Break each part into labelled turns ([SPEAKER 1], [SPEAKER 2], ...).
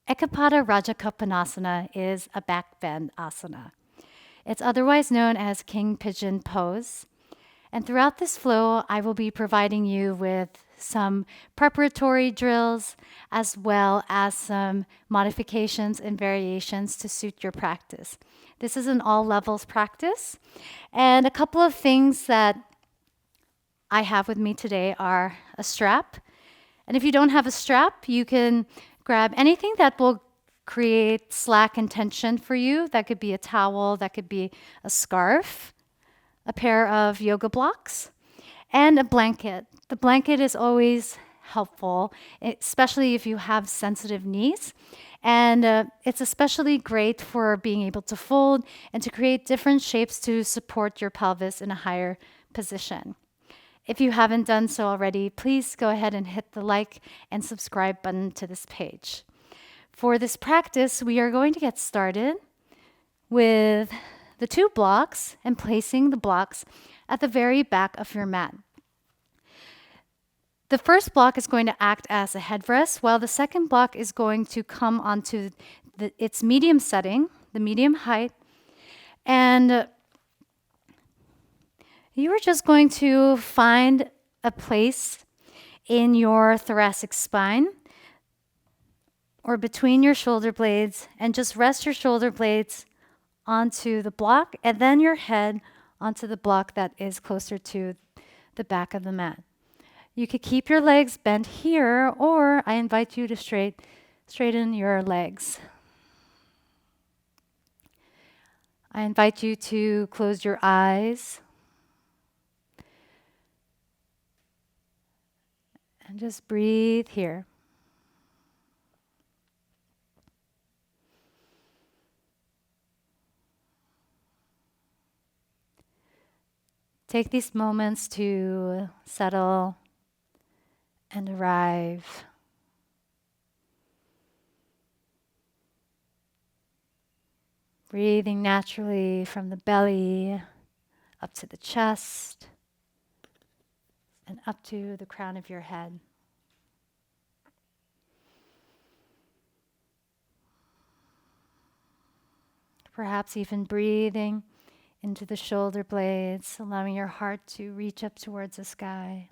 [SPEAKER 1] Ekapada Rajakapotasana is a back bend asana. It's otherwise known as King Pigeon Pose. And throughout this flow, I will be providing you with some preparatory drills as well as some modifications and variations to suit your practice. This is an all levels practice. And a couple of things that I have with me today are a strap. And if you don't have a strap, you can grab anything that will create slack and tension for you. That could be a towel, that could be a scarf, a pair of yoga blocks, and a blanket. The blanket is always helpful, especially if you have sensitive knees. And it's especially great for being able to fold and to create different shapes to support your pelvis in a higher position. If you haven't done so already, please go ahead and hit the like and subscribe button to this page. For this practice, we are going to get started with the 2 blocks and placing the blocks at the very back of your mat. The first block is going to act as a headrest, while the second block is going to come onto its medium setting, the medium height, and you are just going to find a place in your thoracic spine or between your shoulder blades and just rest your shoulder blades onto the block and then your head onto the block that is closer to the back of the mat. You could keep your legs bent here, or I invite you to straighten your legs. I invite you to close your eyes and just breathe here. Take these moments to settle and arrive. Breathing naturally from the belly up to the chest and up to the crown of your head. Perhaps even breathing into the shoulder blades, allowing your heart to reach up towards the sky.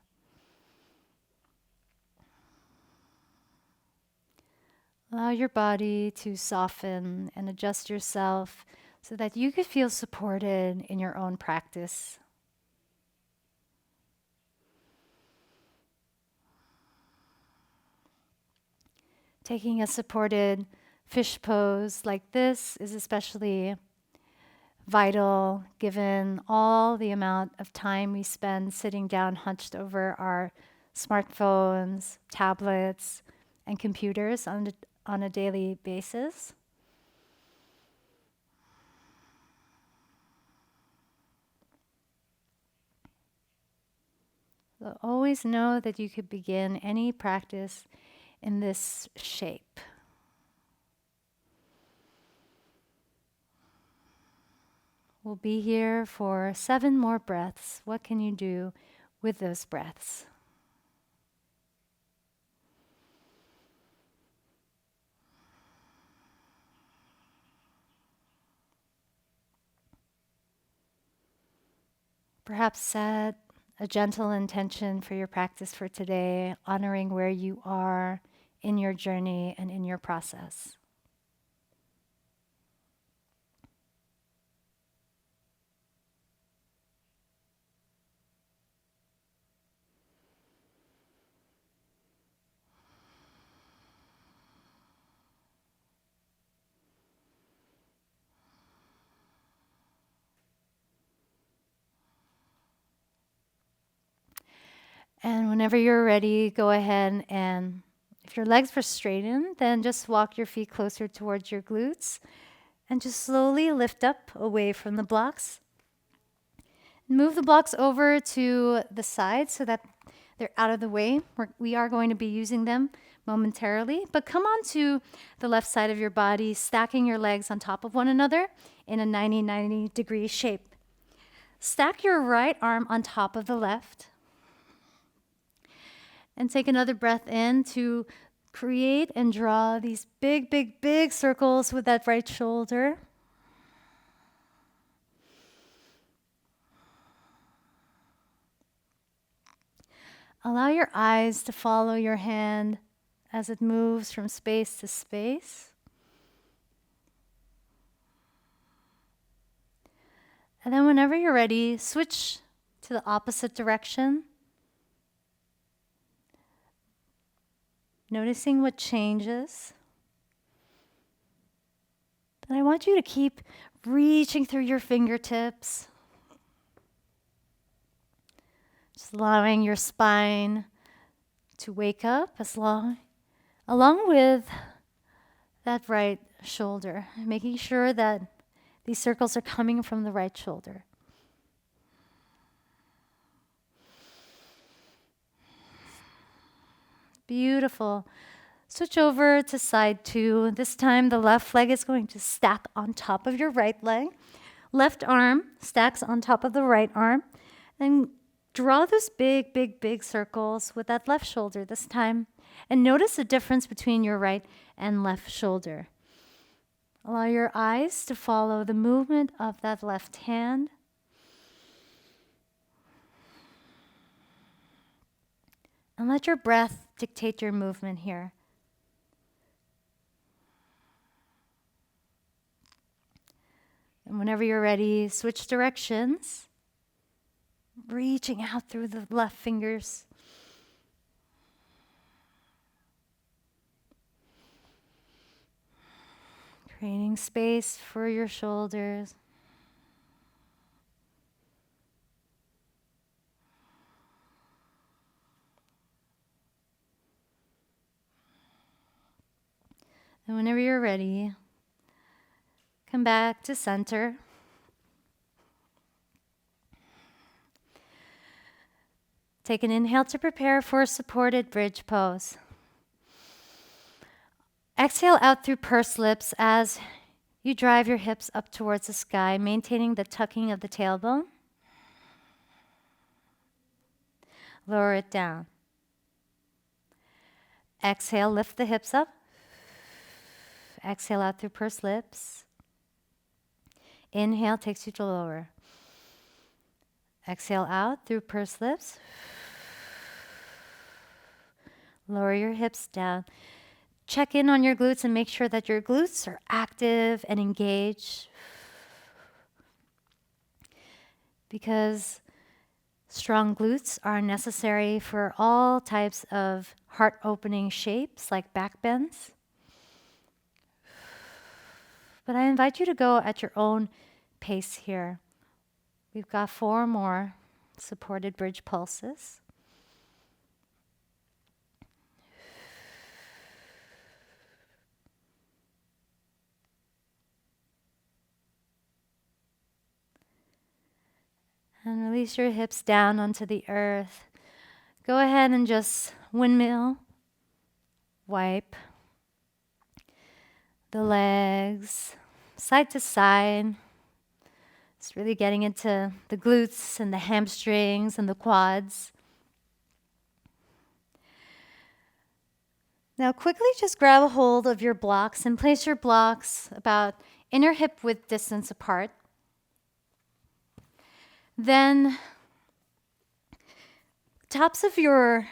[SPEAKER 1] Allow your body to soften and adjust yourself so that you could feel supported in your own practice. Taking a supported fish pose like this is especially vital given all the amount of time we spend sitting down hunched over our smartphones, tablets, and computers on a daily basis. So always know that you could begin any practice in this shape. We'll be here for 7 more breaths. What can you do with those breaths? Perhaps set a gentle intention for your practice for today, honoring where you are in your journey and in your process. And whenever you're ready, go ahead and if your legs were straightened, then just walk your feet closer towards your glutes and just slowly lift up away from the blocks. Move the blocks over to the side so that they're out of the way. We are going to be using them momentarily, but come on to the left side of your body, stacking your legs on top of one another in a 90-90 degree shape. Stack your right arm on top of the left. And take another breath in to Create and draw these big, big, big circles with that right shoulder. Allow your eyes to follow your hand as it moves from space to space. And then whenever you're ready, switch to the opposite direction. Noticing what changes. Then I want you to keep reaching through your fingertips. Just allowing your spine to wake up along with that right shoulder, making sure that these circles are coming from the right shoulder. Beautiful. Switch over to side 2. This time the left leg is going to stack on top of your right leg. Left arm stacks on top of the right arm. And draw those big, big, big circles with that left shoulder this time. And notice the difference between your right and left shoulder. Allow your eyes to follow the movement of that left hand. And let your breath dictate your movement here. And whenever you're ready, switch directions. Reaching out through the left fingers. Creating space for your shoulders. And whenever you're ready, come back to center. Take an inhale to prepare for a supported bridge pose. Exhale out through pursed lips as you drive your hips up towards the sky, maintaining the tucking of the tailbone. Lower it down. Exhale, lift the hips up. Exhale out through pursed lips. Inhale takes you to lower. Exhale out through pursed lips. Lower your hips down. Check in on your glutes and make sure that your glutes are active and engaged. Because strong glutes are necessary for all types of heart-opening shapes like back bends. But I invite you to go at your own pace here. We've got 4 more supported bridge pulses. And release your hips down onto the earth. Go ahead and just windmill, wipe the legs side to side. It's really getting into the glutes and the hamstrings and the quads. Now quickly just grab a hold of your blocks and place your blocks about inner hip width distance apart. Then tops of your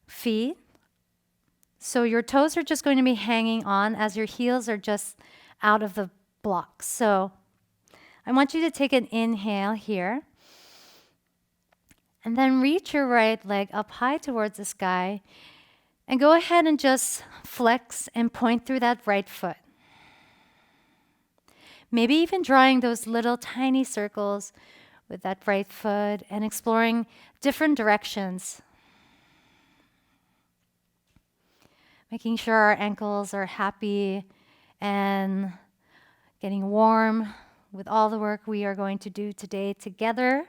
[SPEAKER 1] feet, so your toes are just going to be hanging on as your heels are just out of the blocks. So I want you to take an inhale here and then reach your right leg up high towards the sky and go ahead and just flex and point through that right foot. Maybe even drawing those little tiny circles with that right foot and exploring different directions. Making sure our ankles are happy and getting warm with all the work we are going to do today together.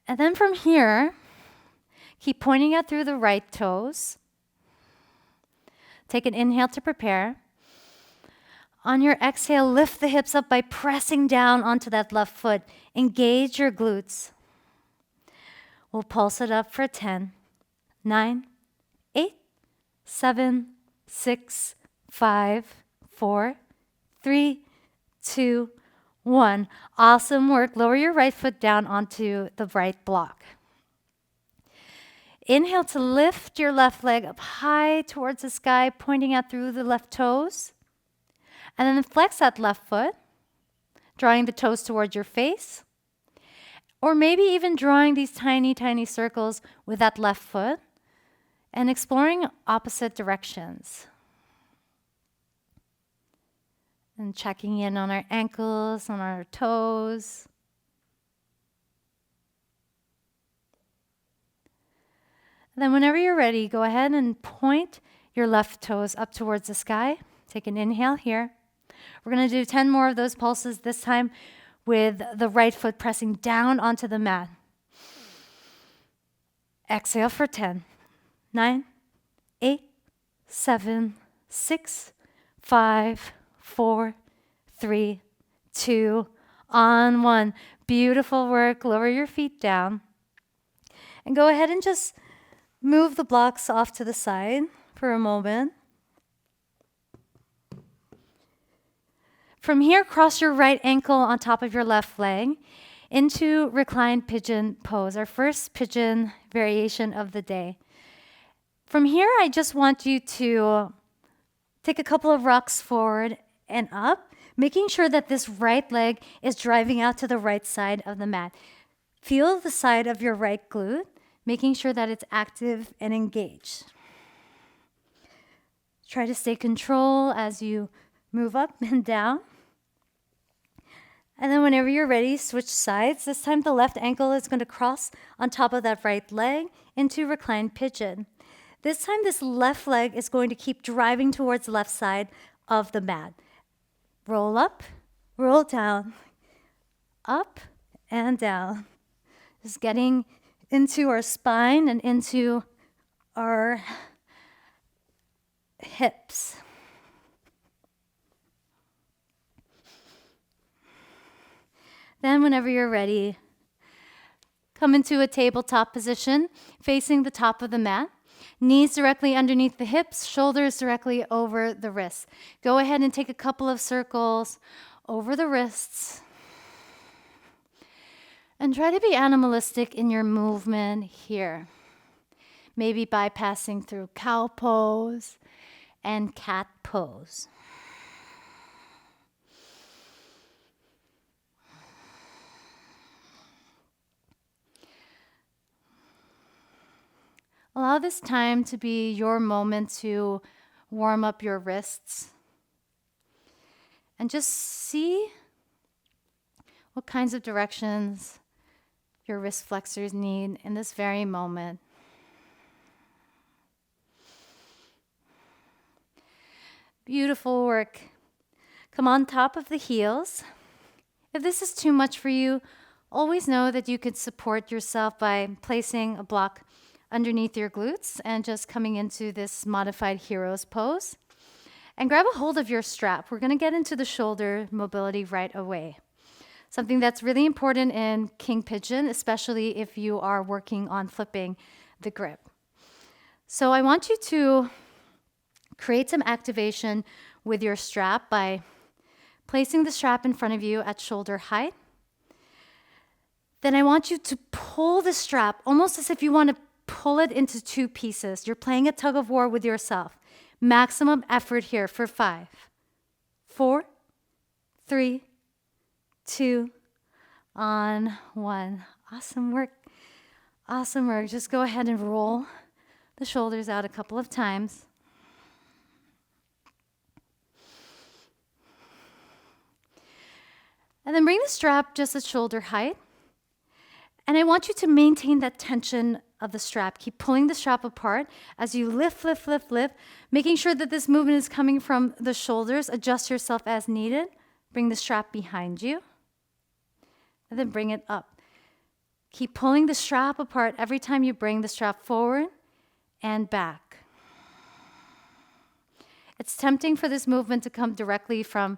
[SPEAKER 1] And then from here, keep pointing out through the right toes. Take an inhale to prepare. On your exhale, lift the hips up by pressing down onto that left foot. Engage your glutes. We'll pulse it up for 10, 9, 8, 7, 6, 5, 4, 3, 2, 1. Awesome work. Lower your right foot down onto the right block. Inhale to lift your left leg up high towards the sky, pointing out through the left toes. And then flex that left foot, drawing the toes towards your face. Or maybe even drawing these tiny, tiny circles with that left foot and exploring opposite directions. And checking in on our ankles, on our toes. And then whenever you're ready, go ahead and point your left toes up towards the sky. Take an inhale here. We're going to do 10 more of those pulses, this time with the right foot pressing down onto the mat. Exhale for 10, 9, 8, 7, 6, 5, 4, 3, 2, on 1. Beautiful work. Lower your feet down. And go ahead and just move the blocks off to the side for a moment. From here, cross your right ankle on top of your left leg into Recline Pigeon Pose, our first pigeon variation of the day. From here, I just want you to take a couple of rocks forward and up, making sure that this right leg is driving out to the right side of the mat. Feel the side of your right glute, making sure that it's active and engaged. Try to stay control as you move up and down. And then whenever you're ready, switch sides. This time the left ankle is going to cross on top of that right leg into reclined pigeon. This time this left leg is going to keep driving towards the left side of the mat. Roll up, roll down, up and down. Just getting into our spine and into our hips. Then whenever you're ready, come into a tabletop position, facing the top of the mat. Knees directly underneath the hips, shoulders directly over the wrists. Go ahead and take a couple of circles over the wrists. And try to be animalistic in your movement here. Maybe bypassing through cow pose and cat pose. Allow this time to be your moment to warm up your wrists. And just see what kinds of directions your wrist flexors need in this very moment. Beautiful work. Come on top of the heels. If this is too much for you, always know that you could support yourself by placing a block underneath your glutes and just coming into this modified hero's pose. And grab a hold of your strap. We're going to get into the shoulder mobility right away. Something that's really important in King Pigeon, especially if you are working on flipping the grip. So I want you to create some activation with your strap by placing the strap in front of you at shoulder height. Then I want you to pull the strap almost as if you want to pull it into two pieces. You're playing a tug of war with yourself. Maximum effort here for 5, 4, 3, 2, on 1. Awesome work. Awesome work. Just go ahead and roll the shoulders out a couple of times. And then bring the strap just at shoulder height. And I want you to maintain that tension of the strap. Keep pulling the strap apart as you lift, lift, lift, lift, making sure that this movement is coming from the shoulders. Adjust yourself as needed. Bring the strap behind you. And then bring it up. Keep pulling the strap apart every time you bring the strap forward and back. It's tempting for this movement to come directly from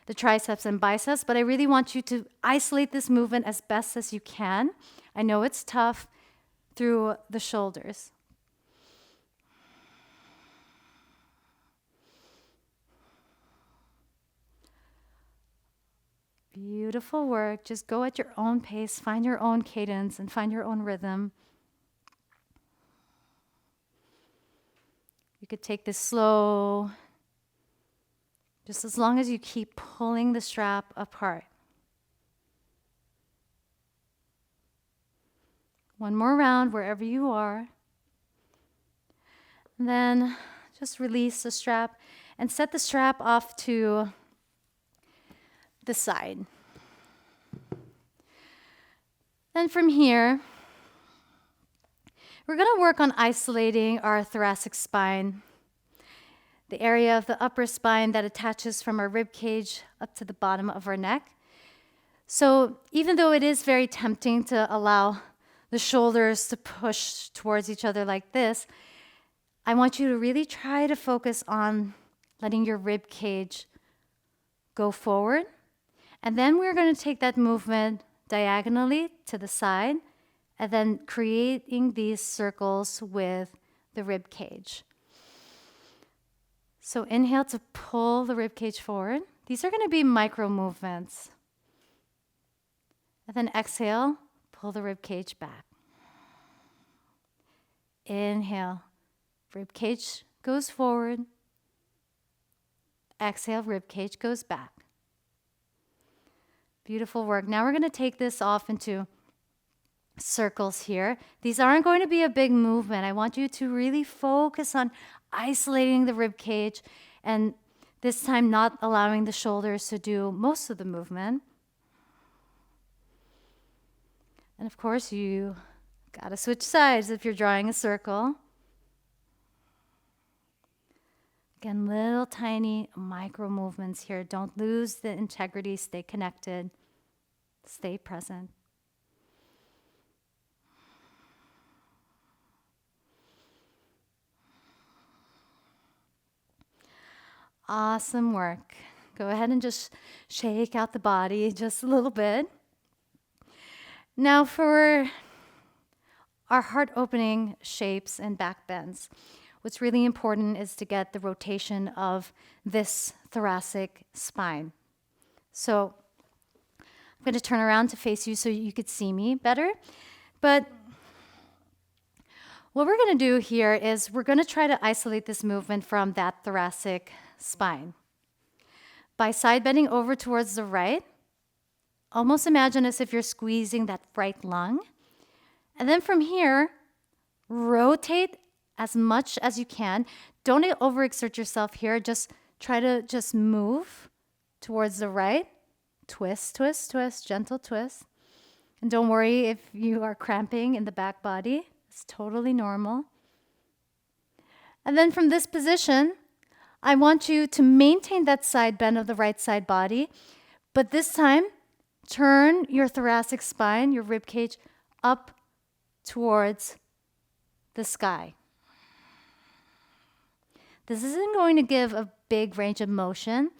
[SPEAKER 1] the triceps and biceps, but I really want you to isolate this movement as best as you can. I know it's tough. through the shoulders. Beautiful work. Just go at your own pace, find your own cadence, and find your own rhythm. You could take this slow, just as long as you keep pulling the strap apart. One more round wherever you are. And then just release the strap and set the strap off to the side. Then from here, we're going to work on isolating our thoracic spine, the area of the upper spine that attaches from our rib cage up to the bottom of our neck. So even though it is very tempting to allow the shoulders to push towards each other like this, I want you to really try to focus on letting your rib cage go forward. And then we're going to take that movement diagonally to the side and then creating these circles with the rib cage. So inhale to pull the rib cage forward. These are going to be micro movements. And then exhale, pull the rib cage back. Inhale, rib cage goes forward. Exhale, rib cage goes back. Beautiful work. Now we're going to take this off into circles here. These aren't going to be a big movement. I want you to really focus on isolating the rib cage and this time not allowing the shoulders to do most of the movement. And of course, you got to switch sides if you're drawing a circle. Again, little tiny micro movements here. Don't lose the integrity. Stay connected. Stay present. Awesome work. Go ahead and just shake out the body just a little bit. Now for our heart opening shapes and back bends, what's really important is to get the rotation of this thoracic spine. So I'm going to turn around to face you so you could see me better. But what we're going to do here is we're going to try to isolate this movement from that thoracic spine. By side bending over towards the right, almost imagine as if you're squeezing that right lung. And then from here, rotate as much as you can. Don't overexert yourself here. Just try to just move towards the right. Twist, twist, twist, gentle twist. And don't worry if you are cramping in the back body. It's totally normal. And then from this position, I want you to maintain that side bend of the right side body, but this time, turn your thoracic spine, your rib cage, up towards the sky. This isn't going to give a big range of motion,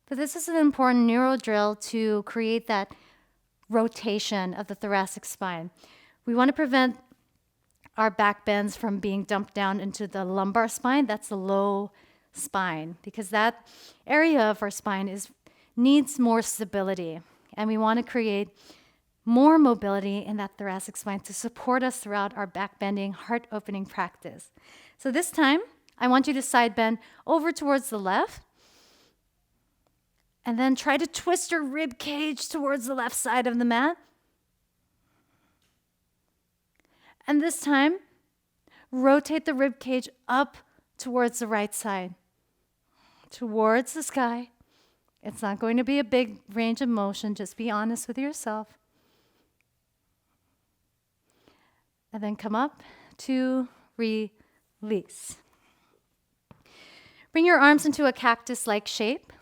[SPEAKER 1] but this is an important neural drill to create that rotation of the thoracic spine. We want to prevent our back bends from being dumped down into the lumbar spine. That's the low spine, because that area of our spine needs more stability. And we want to create more mobility in that thoracic spine to support us throughout our back bending, heart opening practice. So this time, I want you to side bend over towards the left. And then try to twist your rib cage towards the left side of the mat. And this time, rotate the rib cage up towards the right side, towards the sky. It's not going to be a big range of motion. Just be honest with yourself. And then come up to release. Bring your arms into a cactus-like shape.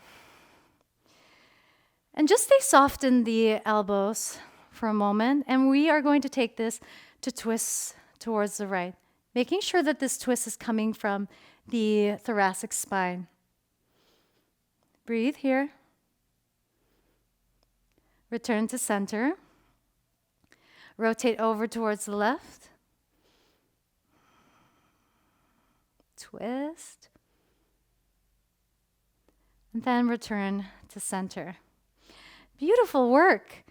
[SPEAKER 1] And just stay soft in the elbows for a moment. And we are going to take this to twist towards the right, making sure that this twist is coming from the thoracic spine. Breathe here. Return to center. Rotate over towards the left. Twist. And then return to center. Beautiful work.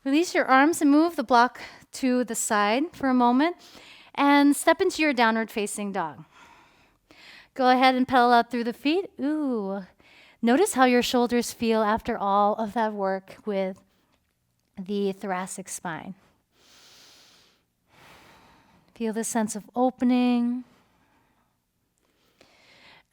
[SPEAKER 1] Release your arms and move the block to the side for a moment and step into your downward facing dog. Go ahead and pedal out through the feet. Ooh. Notice how your shoulders feel after all of that work with the thoracic spine. Feel the sense of opening.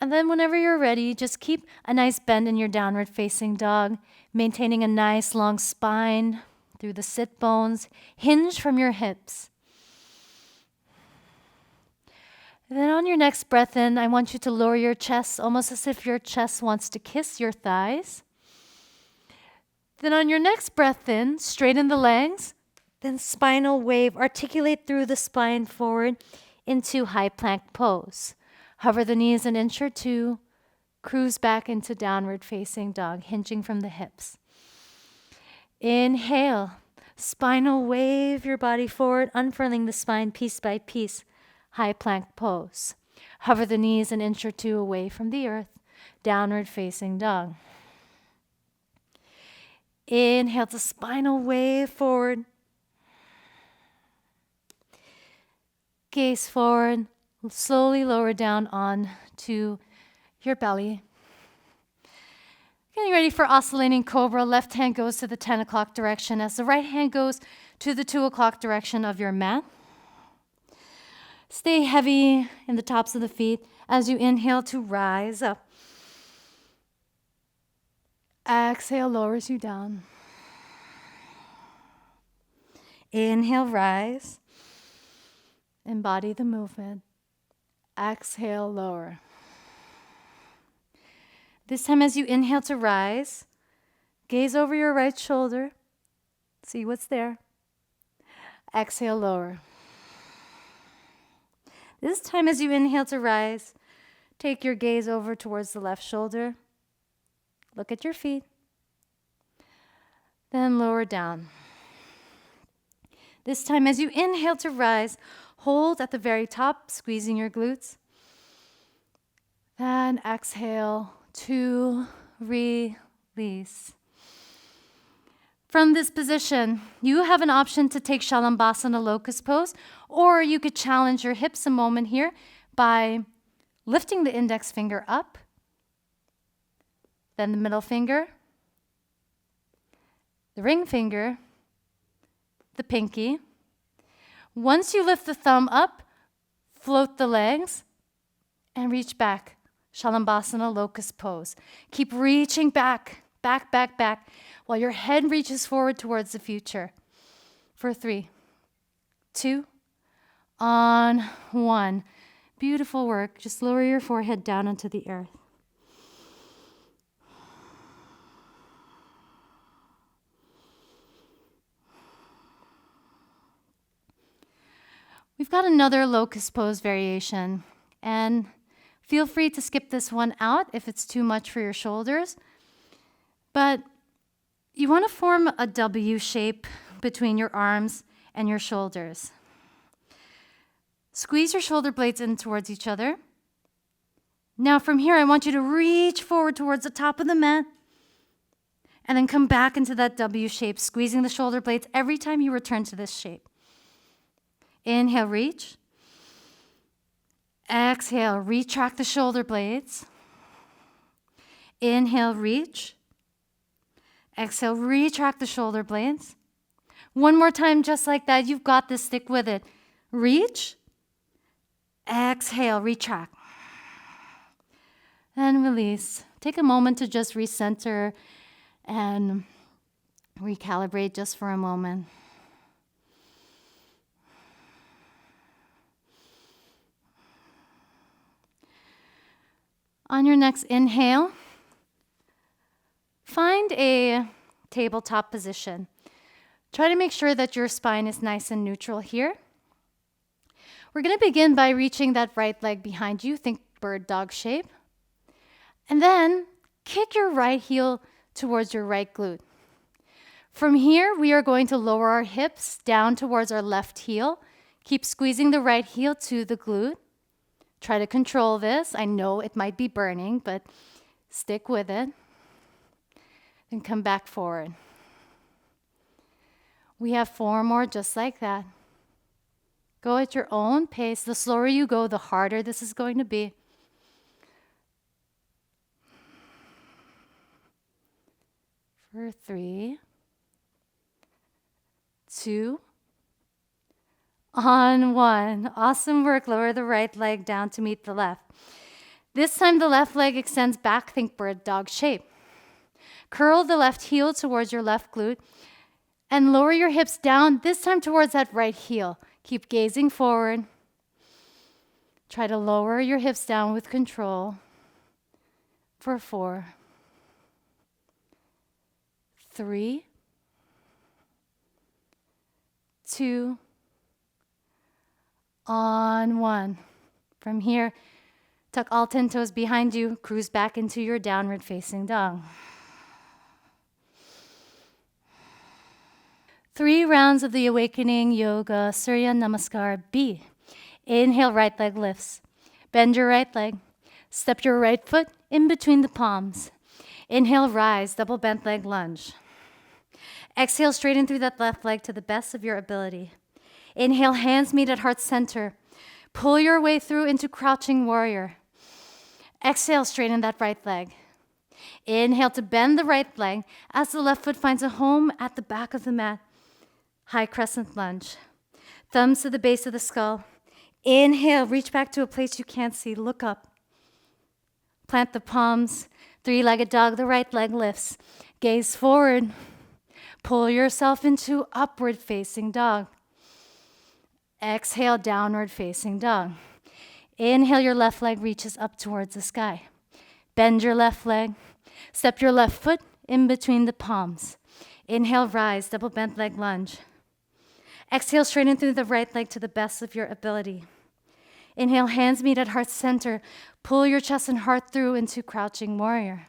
[SPEAKER 1] And then whenever you're ready, just keep a nice bend in your downward facing dog, maintaining a nice long spine through the sit bones. Hinge from your hips. And then on your next breath in, I want you to lower your chest, almost as if your chest wants to kiss your thighs. Then on your next breath in, straighten the legs. Then spinal wave, articulate through the spine forward into high plank pose. Hover the knees an inch or two. Cruise back into downward facing dog, hinging from the hips. Inhale, spinal wave your body forward, unfurling the spine piece by piece. High plank pose. Hover the knees an inch or two away from the earth. Downward facing dog. Inhale to spinal wave forward. Gaze forward. Slowly lower down onto your belly. Getting ready for oscillating cobra. Left hand goes to the 10 o'clock direction as the right hand goes to the 2 o'clock direction of your mat. Stay heavy in the tops of the feet as you inhale to rise up. Exhale lowers you down. Inhale, rise. Embody the movement. Exhale, lower. This time as you inhale to rise, gaze over your right shoulder. See what's there. Exhale, lower. This time as you inhale to rise, take your gaze over towards the left shoulder. Look at your feet. Then lower down. This time as you inhale to rise, hold at the very top, squeezing your glutes. Then exhale to release. From this position, you have an option to take Shalambhasana locust pose, or you could challenge your hips a moment here by lifting the index finger up, then the middle finger, the ring finger, the pinky. Once you lift the thumb up, float the legs and reach back. Shalambhasana locust pose. Keep reaching back, back, back, back, while your head reaches forward towards the future. For 3, 2, on 1. Beautiful work. Just lower your forehead down onto the earth. We've got another locust pose variation, and feel free to skip this one out if it's too much for your shoulders. But you want to form a W shape between your arms and your shoulders. Squeeze your shoulder blades in towards each other. Now from here, I want you to reach forward towards the top of the mat and then come back into that W shape, squeezing the shoulder blades every time you return to this shape. Inhale, reach. Exhale, retract the shoulder blades. Inhale, reach. Exhale, retract the shoulder blades. One more time, just like that. You've got this. Stick with it. Reach. Exhale, retract. And release. Take a moment to just recenter and recalibrate just for a moment. On your next inhale, find a tabletop position. Try to make sure that your spine is nice and neutral here. We're going to begin by reaching that right leg behind you. Think bird dog shape. And then kick your right heel towards your right glute. From here, we are going to lower our hips down towards our left heel. Keep squeezing the right heel to the glute. Try to control this. I know it might be burning, but stick with it. And come back forward. We have 4 more just like that. Go at your own pace. The slower you go, the harder this is going to be. For 3, 2, on 1. Awesome work. Lower the right leg down to meet the left. This time the left leg extends back. Think bird dog shape. Curl the left heel towards your left glute and lower your hips down, this time towards that right heel. Keep gazing forward. Try to lower your hips down with control. For 4, 3, 2, on 1. From here, tuck all 10 toes behind you, cruise back into your downward facing dog. 3 rounds of the Awakening Yoga Surya Namaskar B. Inhale, right leg lifts. Bend your right leg. Step your right foot in between the palms. Inhale, rise, double bent leg lunge. Exhale, straighten through that left leg to the best of your ability. Inhale, hands meet at heart center. Pull your way through into crouching warrior. Exhale, straighten that right leg. Inhale to bend the right leg as the left foot finds a home at the back of the mat. High crescent lunge. Thumbs to the base of the skull. Inhale, reach back to a place you can't see. Look up. Plant the palms. 3-legged dog, the right leg lifts. Gaze forward. Pull yourself into upward facing dog. Exhale, downward facing dog. Inhale, your left leg reaches up towards the sky. Bend your left leg. Step your left foot in between the palms. Inhale, rise, double bent leg lunge. Exhale, straighten through the right leg to the best of your ability. Inhale, hands meet at heart center. Pull your chest and heart through into crouching warrior.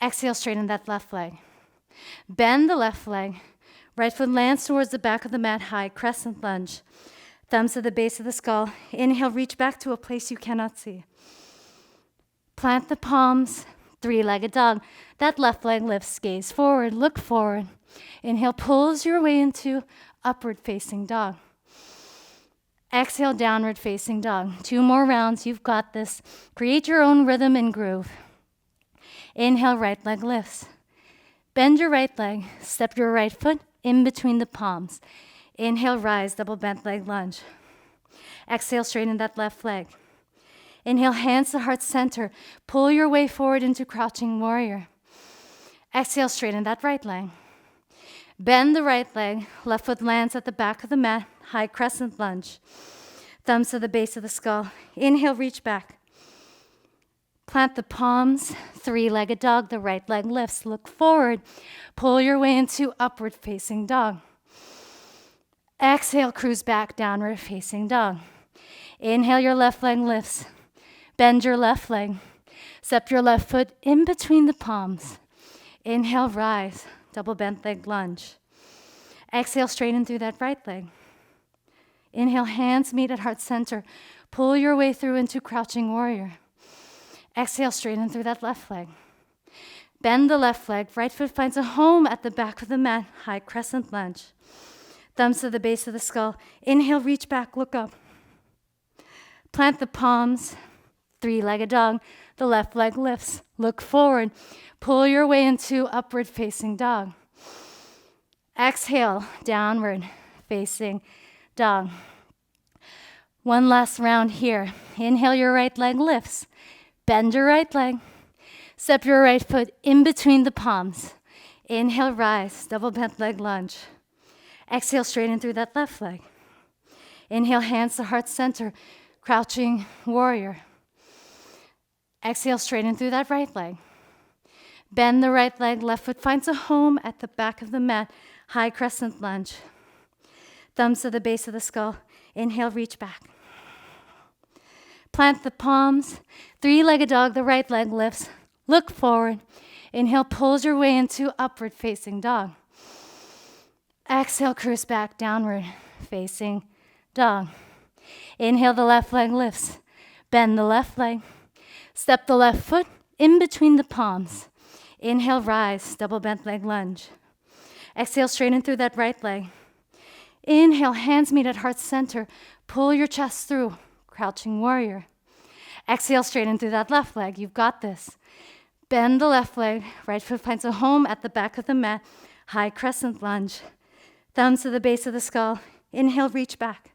[SPEAKER 1] Exhale, straighten that left leg. Bend the left leg. Right foot lands towards the back of the mat, high crescent lunge. Thumbs to the base of the skull. Inhale, reach back to a place you cannot see. Plant the palms. 3-legged dog. That left leg lifts, gaze forward, look forward. Inhale, pulls your way into upward facing dog. Exhale, downward facing dog. 2 more rounds, you've got this. Create your own rhythm and groove. Inhale, right leg lifts. Bend your right leg, step your right foot in between the palms. Inhale, rise, double bent leg lunge. Exhale, straighten that left leg. Inhale, hands to heart center. Pull your way forward into crouching warrior. Exhale, straighten that right leg. Bend the right leg. Left foot lands at the back of the mat. High crescent lunge. Thumbs to the base of the skull. Inhale, reach back. Plant the palms. 3-legged dog. The right leg lifts. Look forward. Pull your way into upward facing dog. Exhale, cruise back, downward facing dog. Inhale, your left leg lifts. Bend your left leg. Step your left foot in between the palms. Inhale, rise. Double bent leg lunge. Exhale, straighten through that right leg. Inhale, hands meet at heart center. Pull your way through into crouching warrior. Exhale, straighten through that left leg. Bend the left leg. Right foot finds a home at the back of the mat. High crescent lunge. Thumbs to the base of the skull. Inhale, reach back, look up. Plant the palms. 3-legged dog. The left leg lifts. Look forward. Pull your way into upward facing dog. Exhale, downward facing dog. One last round here. Inhale, your right leg lifts. Bend your right leg. Step your right foot in between the palms. Inhale, rise, double bent leg lunge. Exhale, straighten through that left leg. Inhale, hands to heart center, crouching warrior. Exhale, straighten through that right leg. Bend the right leg, left foot finds a home at the back of the mat, high crescent lunge. Thumbs to the base of the skull. Inhale, reach back. Plant the palms. 3-legged dog, the right leg lifts. Look forward. Inhale, pulls your way into upward facing dog. Exhale, cruise back, downward facing dog. Inhale, the left leg lifts. Bend the left leg. Step the left foot in between the palms. Inhale, rise, double bent leg lunge. Exhale, straighten through that right leg. Inhale, hands meet at heart center. Pull your chest through, crouching warrior. Exhale, straighten through that left leg. You've got this. Bend the left leg. Right foot finds a home at the back of the mat. High crescent lunge. Thumbs to the base of the skull. Inhale, reach back.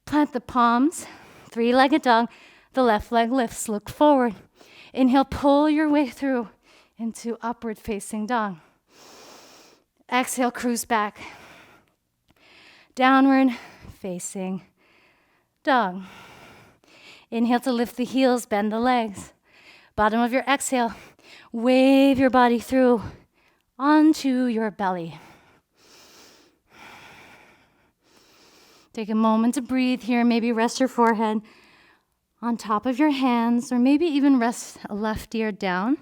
[SPEAKER 1] Plant the palms. Three-legged dog. The left leg lifts. Look forward. Inhale, pull your way through into upward facing dog. Exhale, cruise back. Downward facing dog. Inhale to lift the heels, bend the legs. Bottom of your exhale, wave your body through onto your belly. Take a moment to breathe here. Maybe rest your forehead on top of your hands, or maybe even rest a left ear down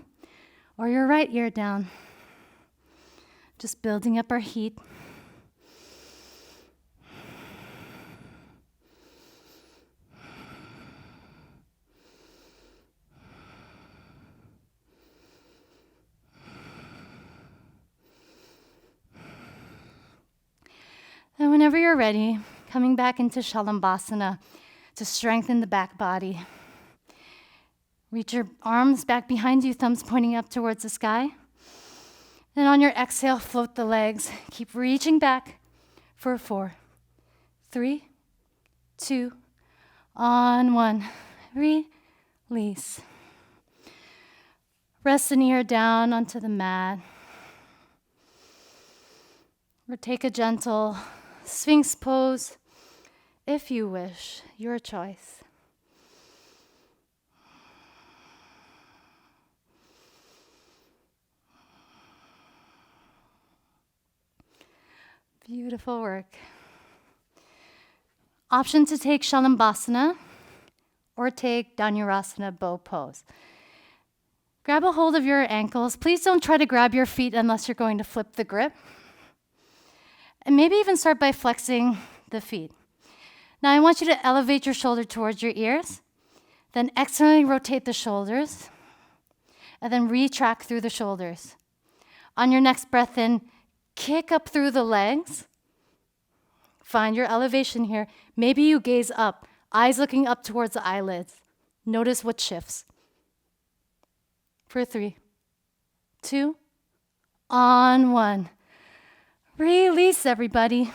[SPEAKER 1] or your right ear down. Just building up our heat. And whenever you're ready, coming back into Shalambhasana to strengthen the back body. Reach your arms back behind you, thumbs pointing up towards the sky. Then on your exhale, float the legs. Keep reaching back for 4, 3, 2, on 1. Release. Rest an ear down onto the mat. Or take a gentle Sphinx pose, if you wish, your choice. Beautiful work. Option to take Shalambhasana or take Dhanyarasana Bow Pose. Grab a hold of your ankles. Please don't try to grab your feet unless you're going to flip the grip. And maybe even start by flexing the feet. Now I want you to elevate your shoulder towards your ears, then externally rotate the shoulders, and then retract through the shoulders. On your next breath in, kick up through the legs. Find your elevation here. Maybe you gaze up, eyes looking up towards the eyelids. Notice what shifts. For 3, 2, on 1. Release, everybody.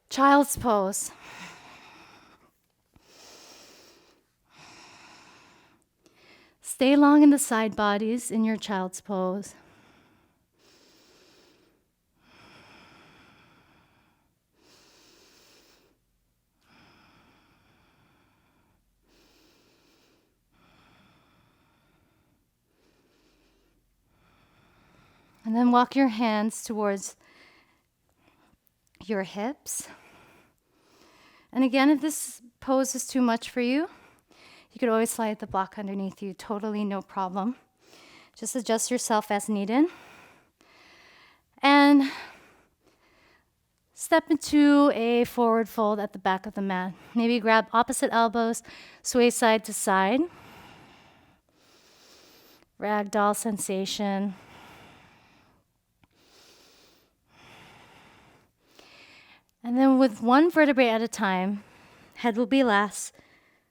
[SPEAKER 1] Child's pose. Stay long in the side bodies in your child's pose. And then walk your hands towards your hips. And again, if this pose is too much for you, you could always slide the block underneath you, totally no problem. Just adjust yourself as needed. And step into a forward fold at the back of the mat. Maybe grab opposite elbows, sway side to side. Ragdoll sensation. And then with one vertebrae at a time, head will be last.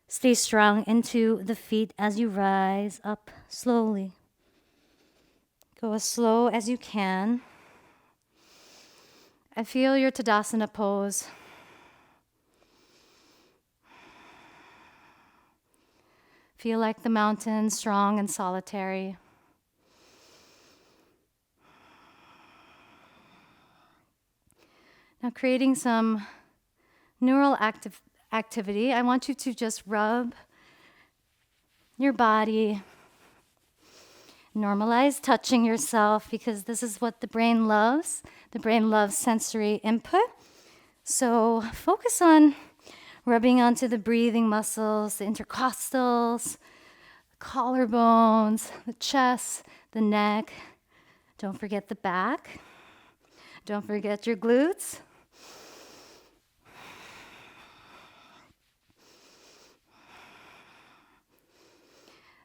[SPEAKER 1] Stay strong into the feet as you rise up slowly. Go as slow as you can. And feel your Tadasana pose. Feel like the mountain, strong and solitary. Now creating some neural activity, I want you to just rub your body. Normalize touching yourself because this is what the brain loves. The brain loves sensory input. So focus on rubbing onto the breathing muscles, the intercostals, the collarbones, the chest, the neck. Don't forget the back. Don't forget your glutes.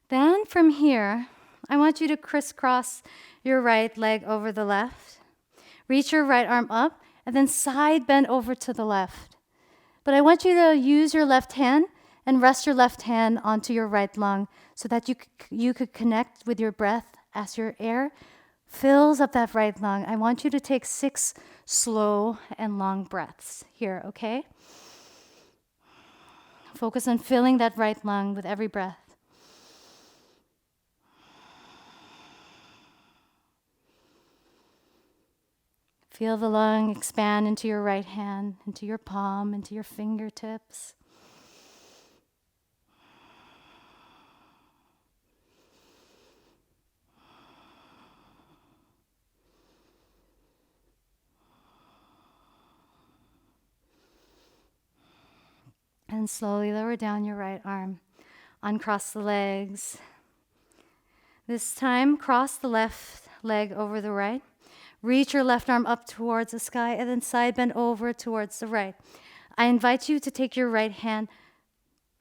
[SPEAKER 1] Then from here, I want you to crisscross your right leg over the left. Reach your right arm up and then side bend over to the left. But I want you to use your left hand and rest your left hand onto your right lung so that you could connect with your breath as your air fills up that right lung. I want you to take 6 slow and long breaths here, okay? Focus on filling that right lung with every breath. Feel the lung expand into your right hand, into your palm, into your fingertips. And slowly lower down your right arm. Uncross the legs. This time, cross the left leg over the right. Reach your left arm up towards the sky and then side bend over towards the right. I invite you to take your right hand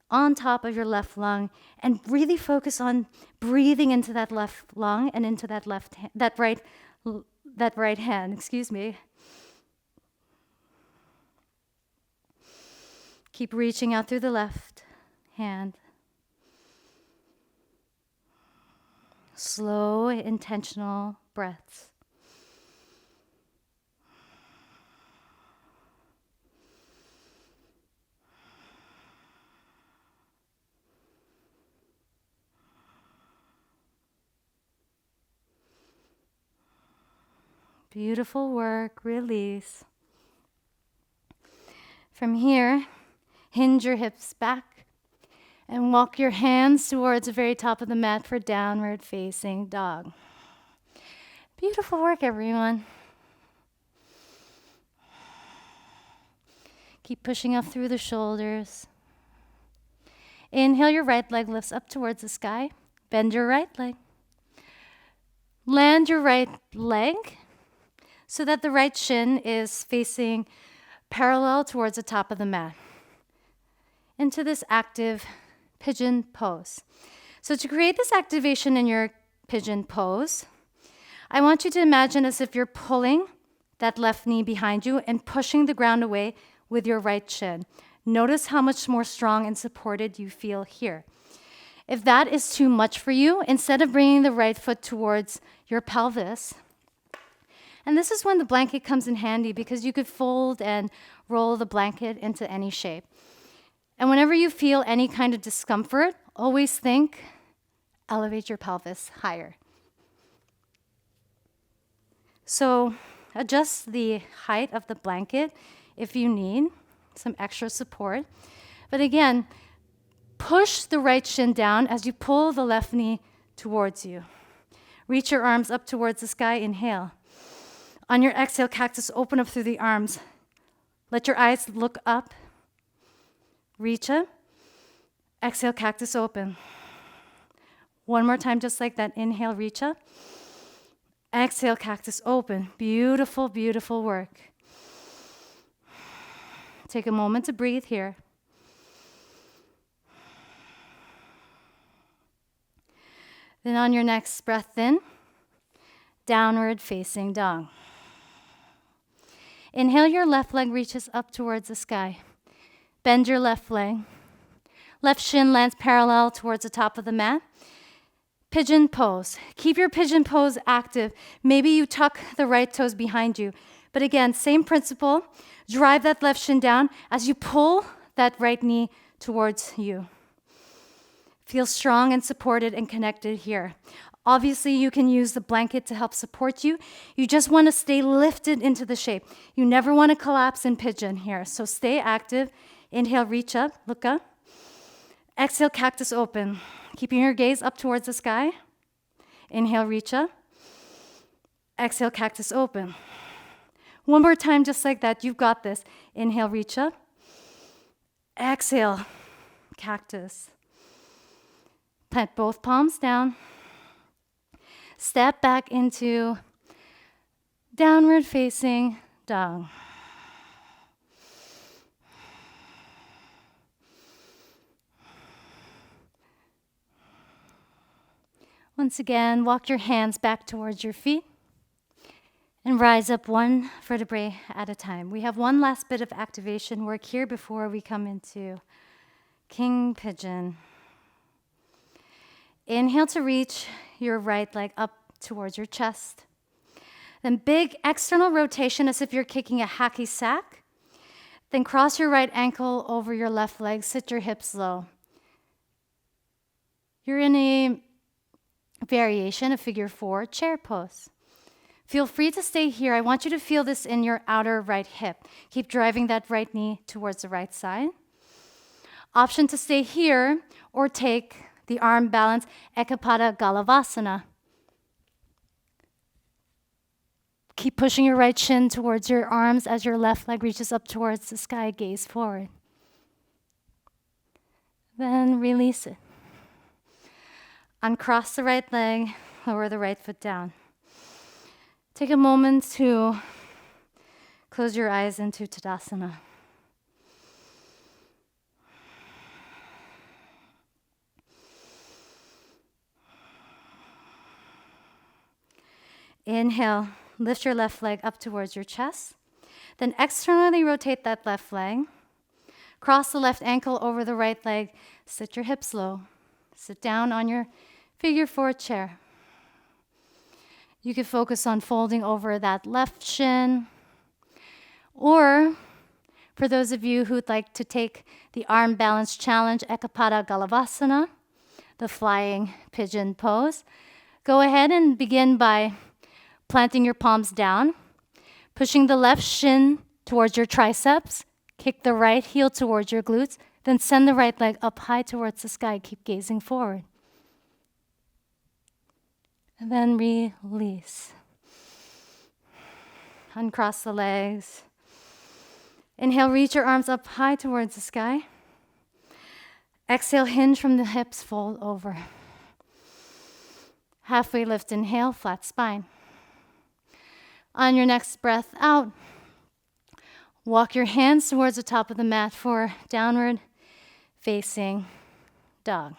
[SPEAKER 1] on top of your left lung and really focus on breathing into that left lung and into that right hand, excuse me. Keep reaching out through the left hand. Slow, intentional breaths. Beautiful work, release. From here, hinge your hips back and walk your hands towards the very top of the mat for downward facing dog. Beautiful work, everyone. Keep pushing up through the shoulders. Inhale, your right leg lifts up towards the sky. Bend your right leg. Land your right leg so that the right shin is facing parallel towards the top of the mat. Into this active pigeon pose. So to create this activation in your pigeon pose, I want you to imagine as if you're pulling that left knee behind you and pushing the ground away with your right shin. Notice how much more strong and supported you feel here. If that is too much for you, instead of bringing the right foot towards your pelvis, and this is when the blanket comes in handy because you could fold and roll the blanket into any shape. And whenever you feel any kind of discomfort, always think, elevate your pelvis higher. So adjust the height of the blanket if you need some extra support. But again, push the right shin down as you pull the left knee towards you. Reach your arms up towards the sky, inhale. On your exhale, cactus, open up through the arms. Let your eyes look up. Reach up. Exhale, cactus, open. One more time, just like that. Inhale, reach up. Exhale, cactus, open. Beautiful, beautiful work. Take a moment to breathe here. Then on your next breath in, downward facing dog. Inhale, your left leg reaches up towards the sky. Bend your left leg. Left shin lands parallel towards the top of the mat. Pigeon pose. Keep your pigeon pose active. Maybe you tuck the right toes behind you. But again, same principle. Drive that left shin down as you pull that right knee towards you. Feel strong and supported and connected here. Obviously, you can use the blanket to help support you. You just want to stay lifted into the shape. You never want to collapse in pigeon here. So stay active. Inhale, reach up, look up. Exhale, cactus, open. Keeping your gaze up towards the sky. Inhale, reach up. Exhale, cactus, open. One more time, just like that. You've got this. Inhale, reach up. Exhale, cactus. Plant both palms down. Step back into Downward facing dog. Once again, walk your hands back towards your feet and rise up one vertebrae at a time. We have one last bit of activation work here before we come into King Pigeon. Inhale to reach your right leg up towards your chest. Then big external rotation as if you're kicking a hacky sack. Then cross your right ankle over your left leg, sit your hips low. You're in a variation of figure 4 chair pose. Feel free to stay here. I want you to feel this in your outer right hip. Keep driving that right knee towards the right side. Option to stay here or take the arm balance, Ekapada Galavasana. Keep pushing your right shin towards your arms as your left leg reaches up towards the sky, gaze forward. Then release it. Uncross the right leg, lower the right foot down. Take a moment to close your eyes into Tadasana. Inhale, lift your left leg up towards your chest. Then externally rotate that left leg. Cross the left ankle over the right leg. Sit your hips low. Sit down on your figure 4 chair. You can focus on folding over that left shin. Or, for those of you who'd like to take the arm balance challenge, Ekapada Galavasana, the flying pigeon pose, go ahead and begin by planting your palms down, pushing the left shin towards your triceps, kick the right heel towards your glutes, then send the right leg up high towards the sky. Keep gazing forward. And then release. Uncross the legs. Inhale, reach your arms up high towards the sky. Exhale, hinge from the hips, fold over. Halfway lift, inhale, flat spine. On your next breath out, walk your hands towards the top of the mat for downward facing dog.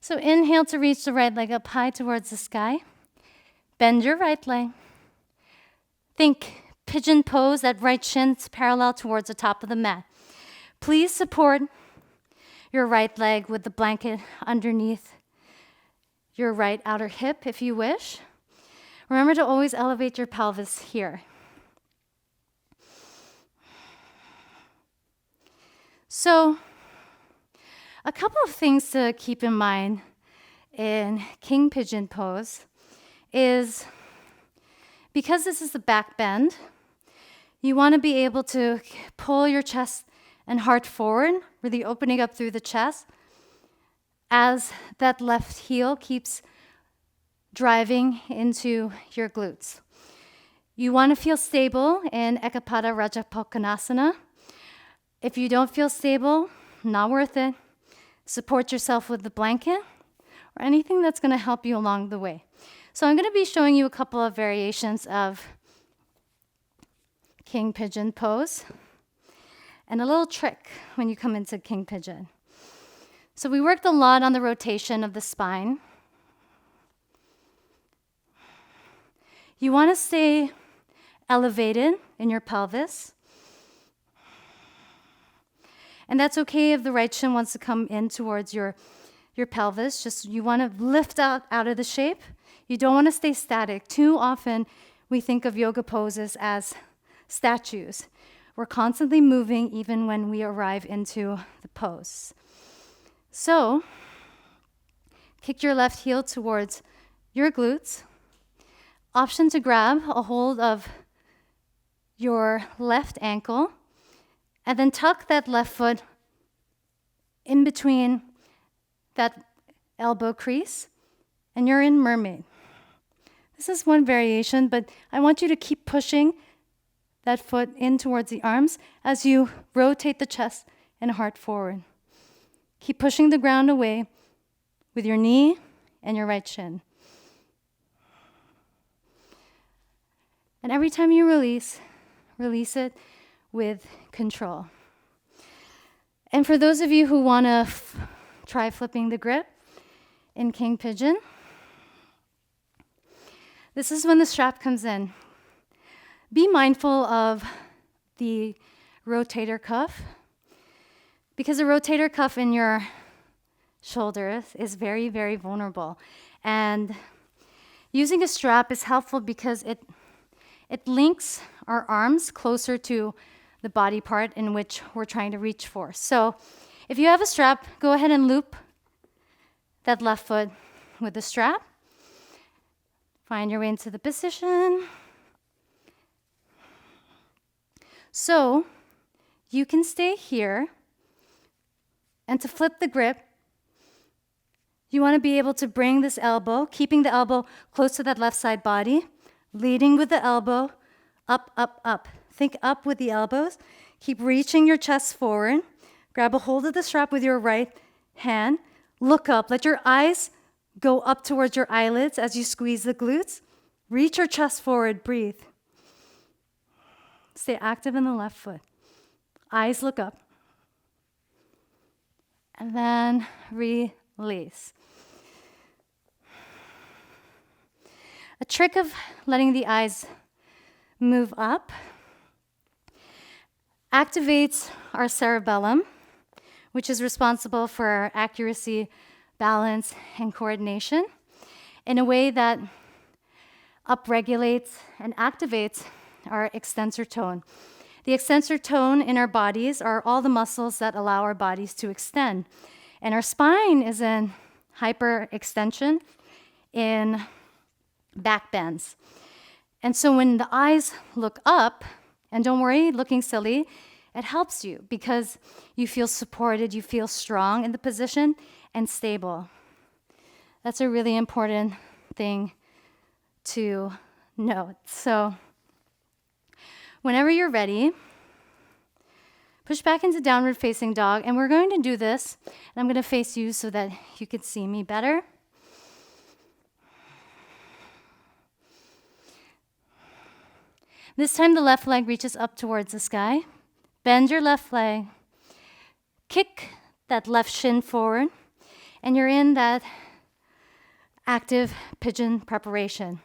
[SPEAKER 1] So inhale to reach the right leg up high towards the sky. Bend your right leg. Think pigeon pose, that right shin's parallel towards the top of the mat. Please support your right leg with the blanket underneath your right outer hip if you wish. Remember to always elevate your pelvis here. So, a couple of things to keep in mind in King Pigeon Pose is, because this is the back bend, you want to be able to pull your chest and heart forward, really opening up through the chest, as that left heel keeps driving into your glutes. You want to feel stable in Ekapada Rajakapotasana. If you don't feel stable, not worth it. Support yourself with the blanket or anything that's going to help you along the way. So I'm going to be showing you a couple of variations of King Pigeon Pose and a little trick when you come into King Pigeon. So we worked a lot on the rotation of the spine. You want to stay elevated in your pelvis. And that's okay if the right shin wants to come in towards your pelvis. Just you want to lift out of the shape. You don't want to stay static. Too often we think of yoga poses as statues. We're constantly moving even when we arrive into the pose. So, kick your left heel towards your glutes. Option to grab a hold of your left ankle and then tuck that left foot in between that elbow crease, and you're in mermaid. This is one variation, but I want you to keep pushing that foot in towards the arms as you rotate the chest and heart forward. Keep pushing the ground away with your knee and your right shin. And every time you release, release it with control. And for those of you who want to try flipping the grip in King Pigeon, this is when the strap comes in. Be mindful of the rotator cuff, because the rotator cuff in your shoulders is very, very vulnerable. And using a strap is helpful because it links our arms closer to the body part in which we're trying to reach for. So if you have a strap, go ahead and loop that left foot with the strap. Find your way into the position. So you can stay here, and to flip the grip, you want to be able to bring this elbow, keeping the elbow close to that left side body, leading with the elbow, up, up, up. Think up with the elbows. Keep reaching your chest forward. Grab a hold of the strap with your right hand. Look up. Let your eyes go up towards your eyelids as you squeeze the glutes. Reach your chest forward. Breathe. Stay active in the left foot. Eyes look up. And then release. A trick of letting the eyes move up activates our cerebellum, which is responsible for our accuracy, balance, and coordination, in a way that upregulates and activates our extensor tone. The extensor tone in our bodies are all the muscles that allow our bodies to extend. And our spine is in hyperextension in back bends. And so when the eyes look up, and don't worry, looking silly, it helps you because you feel supported, you feel strong in the position and stable. That's a really important thing to note. So whenever you're ready, push back into downward facing dog, and we're going to do this, and I'm going to face you so that you can see me better. This time the left leg reaches up towards the sky. Bend your left leg. Kick that left shin forward, and you're in that active pigeon preparation.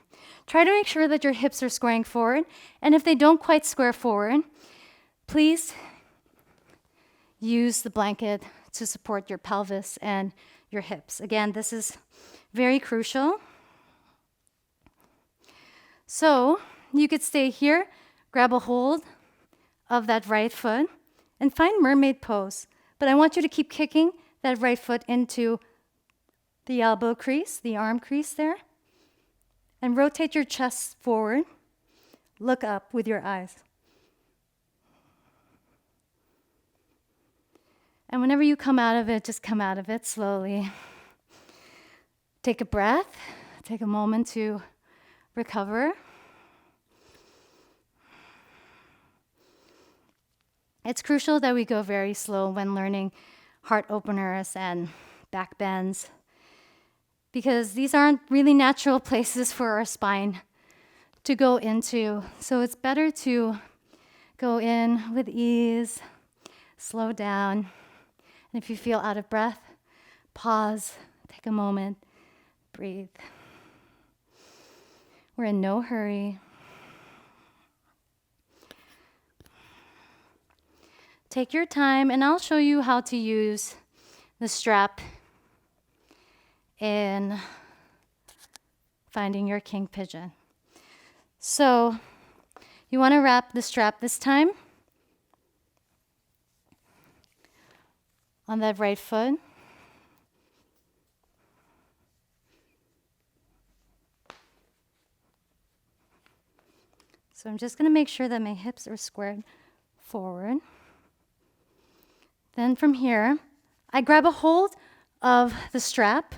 [SPEAKER 1] Try to make sure that your hips are squaring forward, and if they don't quite square forward, please use the blanket to support your pelvis and your hips. Again, this is very crucial. So you could stay here, grab a hold of that right foot, and find mermaid pose. But I want you to keep kicking that right foot into the elbow crease, the arm crease there, and rotate your chest forward. Look up with your eyes. And whenever you come out of it, just come out of it slowly. Take a breath. Take a moment to recover. It's crucial that we go very slow when learning heart openers and back bends, because these aren't really natural places for our spine to go into. So it's better to go in with ease, slow down. And if you feel out of breath, pause, take a moment, breathe. We're in no hurry. Take your time, and I'll show you how to use the strap in finding your king pigeon. So you want to wrap the strap this time on that right foot. So I'm just going to make sure that my hips are squared forward. Then from here, I grab a hold of the strap.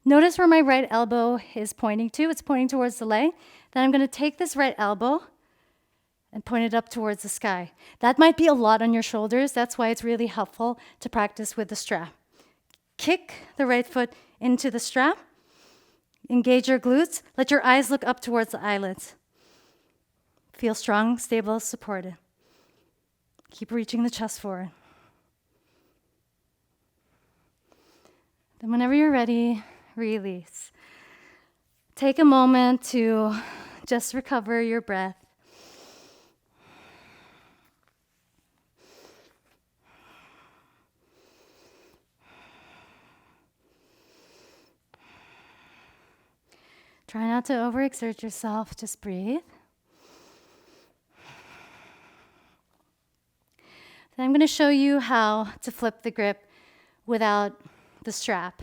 [SPEAKER 1] Notice where my right elbow is pointing to. It's pointing towards the leg. Then I'm going to take this right elbow and point it up towards the sky. That might be a lot on your shoulders. That's why it's really helpful to practice with the strap. Kick the right foot into the strap. Engage your glutes. Let your eyes look up towards the eyelids. Feel strong, stable, supported. Keep reaching the chest forward. Then whenever you're ready, release. Take a moment to just recover your breath. Try not to overexert yourself, just breathe. Then I'm going to show you how to flip the grip without the strap.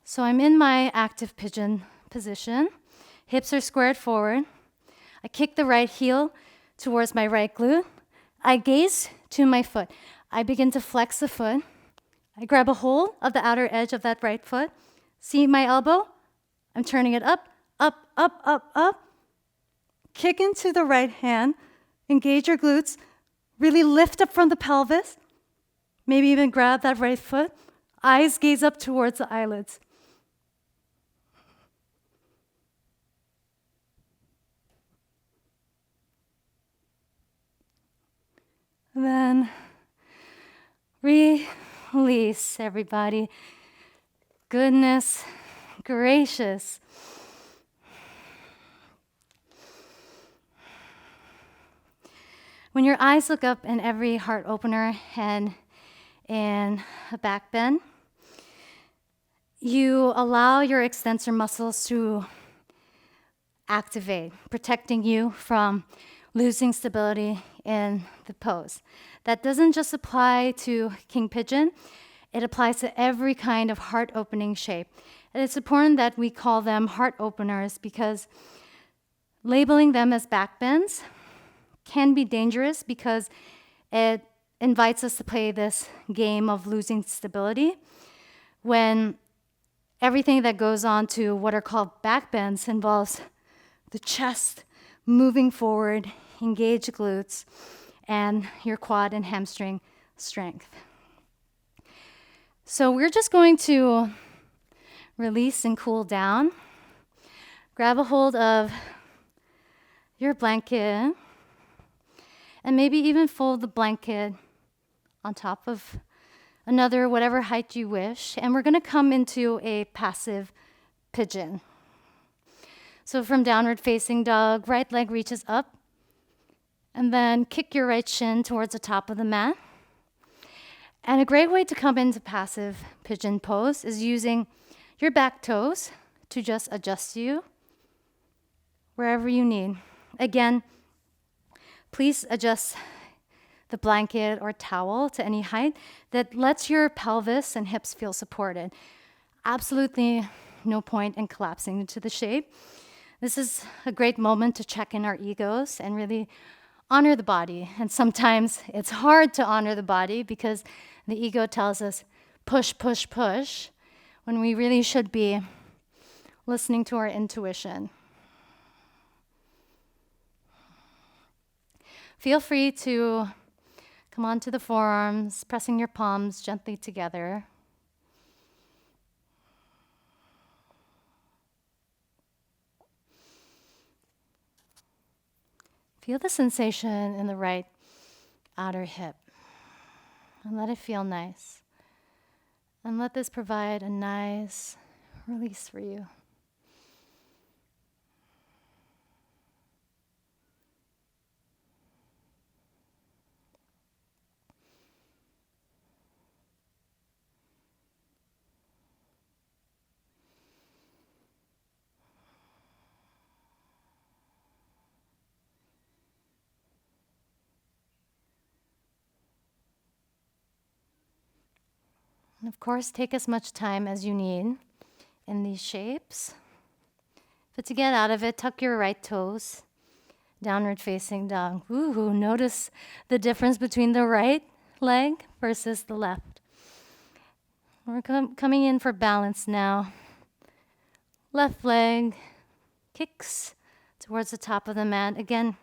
[SPEAKER 1] So I'm in my active pigeon position. Hips are squared forward. I kick the right heel towards my right glute. I gaze to my foot. I begin to flex the foot. I grab a hold of the outer edge of that right foot. See my elbow? I'm turning it up, up, up, up, up. Kick into the right hand. Engage your glutes. Really lift up from the pelvis. Maybe even grab that right foot. Eyes gaze up towards the eyelids. Then release, everybody. Goodness gracious. When your eyes look up in every heart opener and in a back bend, you allow your extensor muscles to activate, protecting you from losing stability in the pose. That doesn't just apply to King Pigeon, it applies to every kind of heart opening shape. And it's important that we call them heart openers because labeling them as back bends can be dangerous because it invites us to play this game of losing stability when everything that goes on to what are called back bends involves the chest moving forward, engage glutes, and your quad and hamstring strength. So we're just going to release and cool down. Grab a hold of your blanket and maybe even fold the blanket on top of another, whatever height you wish. And we're going to come into a passive pigeon. So from downward facing dog, right leg reaches up, and then kick your right shin towards the top of the mat. And a great way to come into passive pigeon pose is using your back toes to just adjust you wherever you need. Again, please adjust the blanket or towel to any height that lets your pelvis and hips feel supported. Absolutely no point in collapsing into the shape. This is a great moment to check in our egos and really honor the body. And sometimes it's hard to honor the body because the ego tells us, push, push, push, when we really should be listening to our intuition. Feel free to come onto the forearms, pressing your palms gently together. Feel the sensation in the right outer hip and let it feel nice. And let this provide a nice release for you. And of course, take as much time as you need in these shapes. But to get out of it, tuck your right toes, downward facing dog. Ooh, notice the difference between the right leg versus the left. We're coming in for balance now. Left leg kicks towards the top of the mat. Again,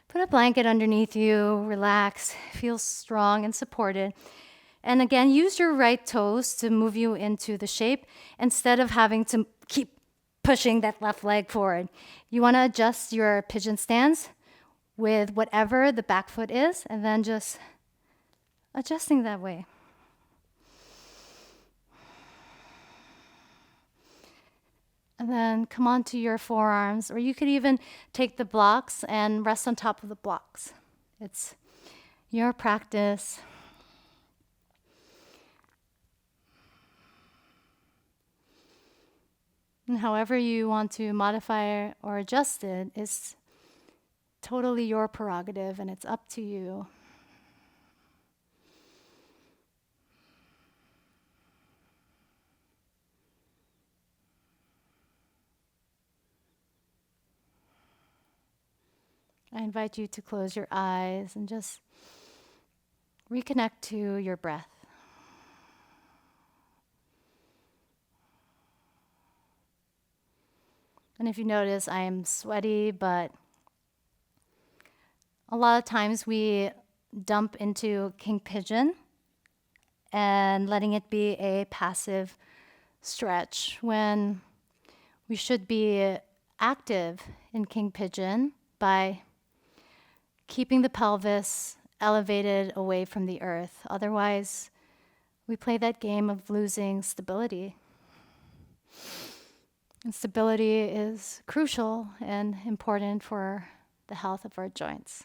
[SPEAKER 1] put a blanket underneath you, relax, feel strong and supported. And again, use your right toes to move you into the shape instead of having to keep pushing that left leg forward. You want to adjust your pigeon stance with whatever the back foot is, and then just adjusting that way. And then come onto your forearms, or you could even take the blocks and rest on top of the blocks. It's your practice. And however you want to modify or adjust it is totally your prerogative, and it's up to you. I invite you to close your eyes and just reconnect to your breath. And if you notice, I am sweaty, but a lot of times we dump into King Pigeon and letting it be a passive stretch when we should be active in King Pigeon by keeping the pelvis elevated away from the earth. Otherwise, we play that game of losing stability. And stability is crucial and important for the health of our joints.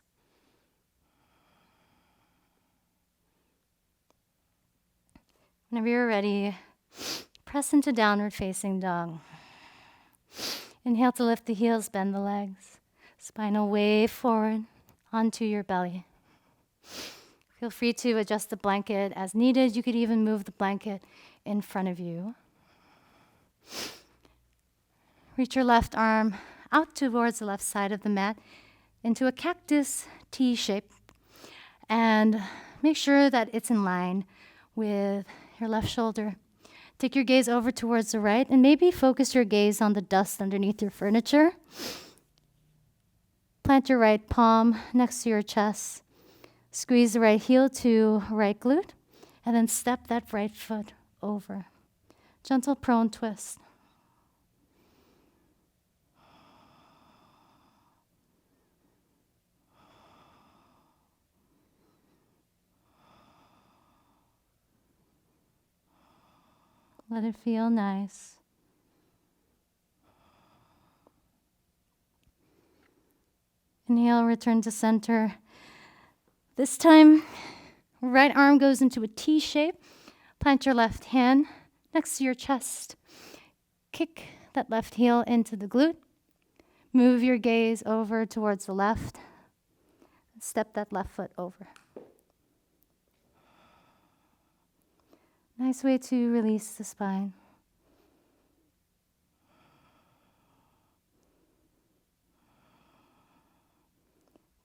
[SPEAKER 1] Whenever you're ready, press into downward facing dog. Inhale to lift the heels, bend the legs. Spinal wave forward onto your belly. Feel free to adjust the blanket as needed. You could even move the blanket in front of you. Reach your left arm out towards the left side of the mat into a cactus T shape, and make sure that it's in line with your left shoulder. Take your gaze over towards the right and maybe focus your gaze on the dust underneath your furniture. Plant your right palm next to your chest. Squeeze the right heel to right glute, and then step that right foot over. Gentle prone twist. Let it feel nice. Inhale, return to center. This time, right arm goes into a T shape. Plant your left hand next to your chest. Kick that left heel into the glute. Move your gaze over towards the left. Step that left foot over. Nice way to release the spine.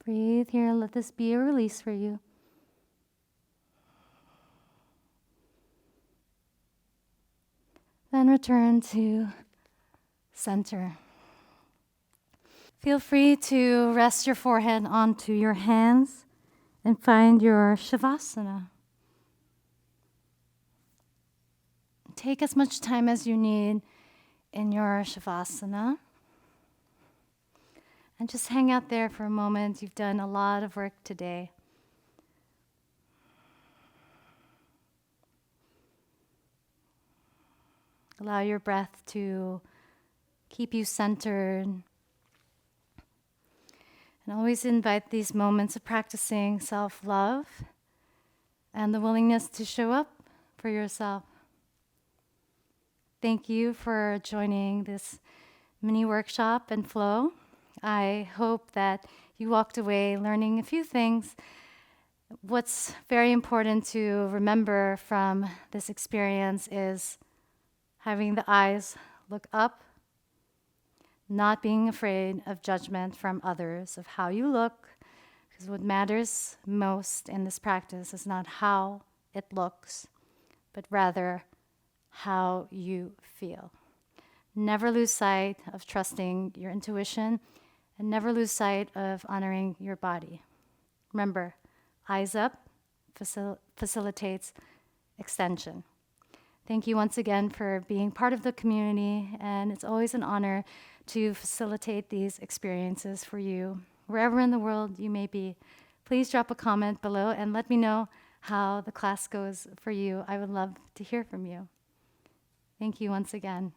[SPEAKER 1] Breathe here. Let this be a release for you. Then return to center. Feel free to rest your forehead onto your hands and find your Shavasana. Take as much time as you need in your Shavasana. And just hang out there for a moment. You've done a lot of work today. Allow your breath to keep you centered. And always invite these moments of practicing self-love and the willingness to show up for yourself. Thank you for joining this mini workshop and flow. I hope that you walked away learning a few things. What's very important to remember from this experience is having the eyes look up, not being afraid of judgment from others of how you look, because what matters most in this practice is not how it looks, but rather how you feel. Never lose sight of trusting your intuition, and never lose sight of honoring your body. Remember, eyes up facilitates extension. Thank you once again for being part of the community, and it's always an honor to facilitate these experiences for you, wherever in the world you may be. Please drop a comment below and let me know how the class goes for you. I would love to hear from you. Thank you once again.